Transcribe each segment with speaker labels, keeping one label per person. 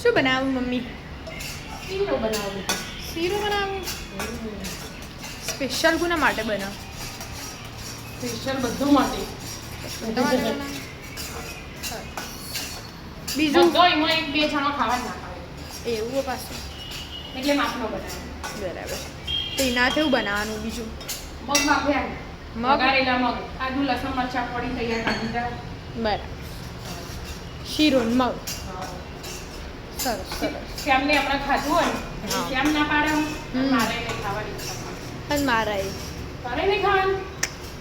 Speaker 1: શું બનાવું મમ્મી?
Speaker 2: શીરો બનાવું.
Speaker 1: શીરો બનાવું? સ્પેશિયલ કોના માટે બનાવ?
Speaker 2: સ્પેશિયલ બધું માટે.
Speaker 1: બીજું
Speaker 2: બધો એમાં એક બે જણો ખાવા જ ના ખાવે.
Speaker 1: એવું પાછું
Speaker 2: એટલે માપનો બનાવે.
Speaker 1: બરાબર. તો એના કેવું બનાવવાનું બીજું?
Speaker 2: મગ બાફ્યા.
Speaker 1: મગ?
Speaker 2: વઘારેલા મગ. આદુ લસણ મરચાં પડી તૈયાર કાઢી દીધા.
Speaker 1: બરાબર. શીરો ને મગ. સરસ સરસ.
Speaker 2: શ્યામને હમણાં ખાધું હોય
Speaker 1: હા.
Speaker 2: શ્યામ ના પાડે મારે નહીં ખાવાની ઈચ્છા.
Speaker 1: અને મારા
Speaker 2: તારે નહીં ખાવાનું?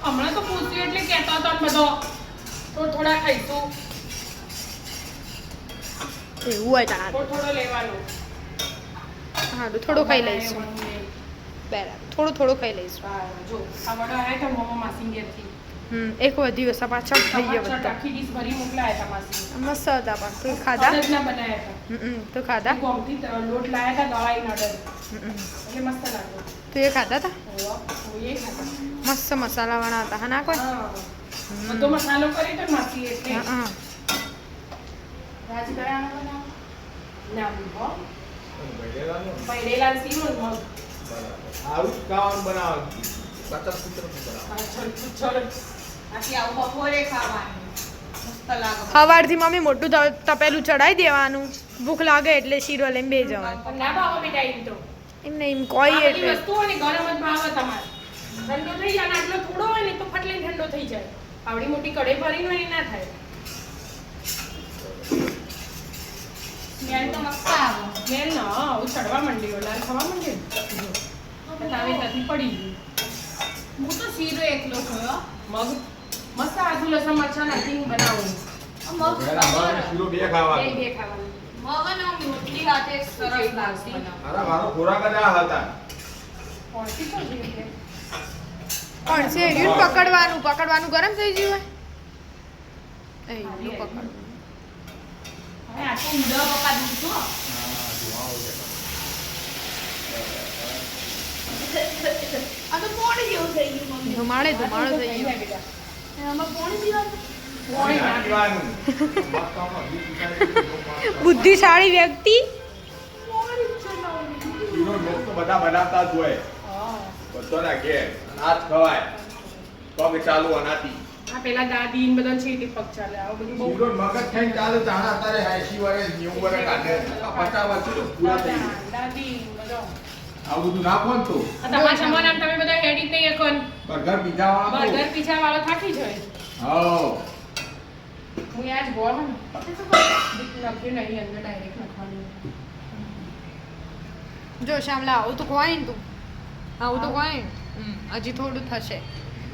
Speaker 2: હમણાં તો પૂછ્યું એટલે કહેતો હતો ને બધો તો થોડા ખાઈશું.
Speaker 1: એવું હોય તાર.
Speaker 2: થોડો લેવાનો.
Speaker 1: હા તો થોડો ખાઈ લઈશું. બરાબર. થોડો ખાઈ લઈશું.
Speaker 2: હા, જો આ વડો આવ્યા તો મોમો માસી ઘેરથી.
Speaker 1: એક વધી વસા પાછળ થઈ ગયો
Speaker 2: પાછળ
Speaker 1: બધા.
Speaker 2: આખી ડીશ ભરી મોકલાયા હતા માસી.
Speaker 1: મસ્ત હતા પણ તું ખાધા?
Speaker 2: અડદના બનાવ્યા હતા.
Speaker 1: તો ખાધા?
Speaker 2: ગોમથી લોટ લાયા હતા દવાઈનો અડદ.
Speaker 1: હમ.
Speaker 2: એટલે મસ્ત લાગ્યો.
Speaker 1: તું એ ખાધા હતા?
Speaker 2: એ ખાધા.
Speaker 1: મસ્ત મસાલાવાળા હતા. હા ના કોઈ?
Speaker 2: હા. બધો મસાલો કરી તો માસી એટલે
Speaker 1: હા.
Speaker 2: રાજગરાનો બનાવો. ના હો. પૈડેલા સીરો ને મગ.
Speaker 3: આવું જ ખાવાનું બનાવો. બટર ચિત્ર બનાવો.
Speaker 2: પાછળ આથી આવું બપોરે ખાવાનું. મસ્ત લાગે.
Speaker 1: સવારથી મમ્મી મોટું તપેલું ચડાવી દેવાનું. ભૂખ લાગે એટલે શીરો લઈને બે જવાનું.
Speaker 2: પણ ના ભાવે બેટા એમ તો.
Speaker 1: એમને એમ
Speaker 2: આ
Speaker 1: કોઈ
Speaker 2: બધી
Speaker 1: એટલે
Speaker 2: વસ્તુઓ ને ગરમ જ ભાવે તમારે. ઠંડો થઈ જાય ને આટલો થોડો હોય ને તો ફટલે ઠંડો થઈ જાય. આવડી મોટી કઢાઈ ભરીને હોય ને ના થાય. સ્મેલ તો મસ્ત આવે. સ્મેલ ના આવું ચડવા માંડ્યો લાલ થવા માંડ્યો. તાવે ત્યાંથી પડી ગયું. હું તો શીરો એકલો થયો. મગ મસ્ત આદુ લસણ મરચાં નાખીને બનાવું.
Speaker 3: પહેલા શીરો બે ખાવાનું.
Speaker 2: બે ખાવાનું.
Speaker 4: મગનો રોટલી સાથે સરસ લાગશે.
Speaker 3: મારા મારો ખોરાક જ આ હતા.
Speaker 2: કોણથી તો જીવ છે.
Speaker 1: પણ છે એર્યું પકડવાનું ગરમ થઈ ગયું હોય એર્યું પકડવાનું.
Speaker 2: હવે આ તો ઊંડા પપ્પા દૂધ છો.
Speaker 4: આ તો પોણી જેવું થઈ ગયું મમ્મી.
Speaker 1: ધુમાડો થઈ ગયો.
Speaker 4: આમાં પોણી જેવું
Speaker 2: પોણી
Speaker 3: નાખવાનું. મસ્તનો ઘી પીસાડી
Speaker 1: બુદ્ધિશાળી વ્યક્તિ.
Speaker 3: શીરો લોક તો બધા બનાવતા જ હોય. બધાના ઘેર. અને આ જ ખવાય. પગ ચાલુ અનાતી.
Speaker 2: આ પેલા દાદી ને બધા છે પગ ચાલે આવું બધું બહુ
Speaker 3: શીરો મગજ ખાઈને ચાલે તાણા અત્યારે 80 વર્ષ 90 વર્ષ કાઢે. આ 50 વર્ષ તો પૂરા થઈ ગયા.
Speaker 2: દાદી બધો
Speaker 3: આવું બધું નાખો ને તો
Speaker 2: તમારા જમાનામાં તમે બધા એડિટ નહીં એકન
Speaker 3: બર્ગર પીઝા વાળા
Speaker 2: બર્ગર પીઝા વાળો થાકી જાય.
Speaker 3: હા
Speaker 2: હું આજ બોલ ને લખ્યું નહીં અંદર ડાયરેક્ટ નાખવાનું.
Speaker 1: જો શામલા આવું તો કોઈ ને તું આવું તો કોઈ હજી થોડું થશે.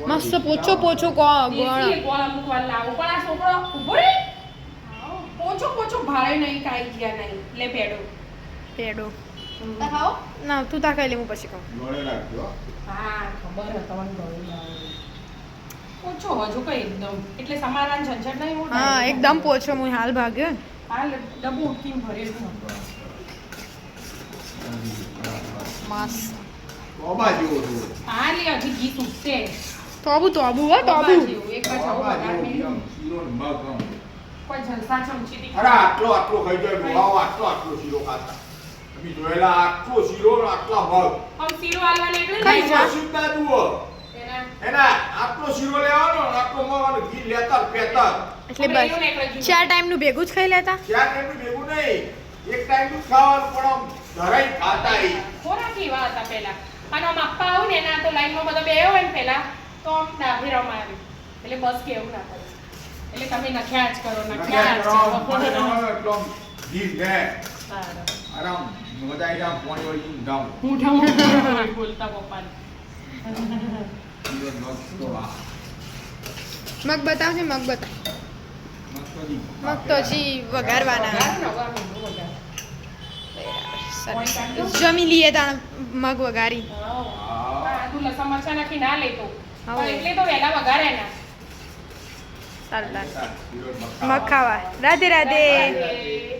Speaker 1: મસ્ત પોચો ગોળ
Speaker 2: દેશી ગોળ અમુક વાર લાવું પણ આ છોકરો ઉભો રે પોચો ભારે નહીં કાઈ ગયા નહીં લે પેડો
Speaker 1: પેડો
Speaker 4: ખાઓ.
Speaker 1: ના તું તા ખાઈ લે હું પછી ખાઉં.
Speaker 3: ગોળે રાખજો
Speaker 2: હા ખબર હતી તમને ગળું પોચો હજુ કઈ એકદમ એટલે સમારાન ઝંઝટ નહીં હોય.
Speaker 1: હા એકદમ પોચો હું હાલ ભાગ્યો ને.
Speaker 2: હાલ ડબ્બુ ઉઠીને ભરેલું
Speaker 1: મસ્ત
Speaker 3: ઓબા જેવો છો
Speaker 2: હા લે હજી ગીત ઉઠશે.
Speaker 1: તોબુ હો તોબુ
Speaker 2: એક બાજુ
Speaker 3: ઓબા
Speaker 2: વઘાર
Speaker 3: જેવો
Speaker 2: મેલી.
Speaker 3: એકદમ શીરો ને મગ આમ.
Speaker 2: કોઈ જલસા ચમચીથી
Speaker 3: અરે આટલો ખાઈ જાય બોલાવો આટલો શીરો ખાતા અમે જોયેલા આટલો શીરો ને આટલા મગ
Speaker 2: આમ શીરો હાલવાને એટલે
Speaker 1: કઈ
Speaker 2: લઈ
Speaker 1: જા?
Speaker 2: જાઓ.
Speaker 3: સીધા જુઓ
Speaker 2: એના
Speaker 3: એના આટલો શીરો લેવાનો ને આટલો મગ અને ઘી લેતા પેતા
Speaker 1: એટલે
Speaker 2: આપણે
Speaker 1: બસ
Speaker 2: એવું નહીં કરીશું.
Speaker 1: 4 ટાઈમ નું ભેગું જ ખાઈ લેતા.
Speaker 3: ચાર ટાઈમ ભેગું નહીં એક ટાઈમ નું ખાવાનું પણ આમ ધરાઈ ખાતા ઈ
Speaker 2: ખોરાક એવા હતા પહેલા. અને આમ આપવા આવું ને એના તો લાઈનમાં બધા બેહ્યો હોય ને પહેલા તો આમ ડાભી રમા આવી એટલે બસ કેવું ના કરે એટલે તમે નખ્યા જ કરો નખ્યા જ કરો.
Speaker 3: એટલો આમ ઘી લે
Speaker 2: સારું.
Speaker 3: આરામ મજા આવી જાય પાણી વળી ગામ
Speaker 2: મૂઠા બોલતા પપ્પાને.
Speaker 3: શીરો મગ તો વાહ
Speaker 1: મગ બતાવજે મગ બતાવ.
Speaker 3: મસ્ત જી
Speaker 1: મગ તો હજી વઘારવાના.
Speaker 2: વઘાર ને વઘાર ઊંધું વઘાર.
Speaker 1: સરસ. જમી લઈએ તાણ મગ વઘારી.
Speaker 2: આદુ લસણ મરચાં નાખી ના લેતો
Speaker 1: હા.
Speaker 2: પણ એટલે તો વહેલા વઘારે ના.
Speaker 1: સારું
Speaker 3: શીરો
Speaker 1: મગ ખાવા. રાધે રાધે.
Speaker 2: રાધે.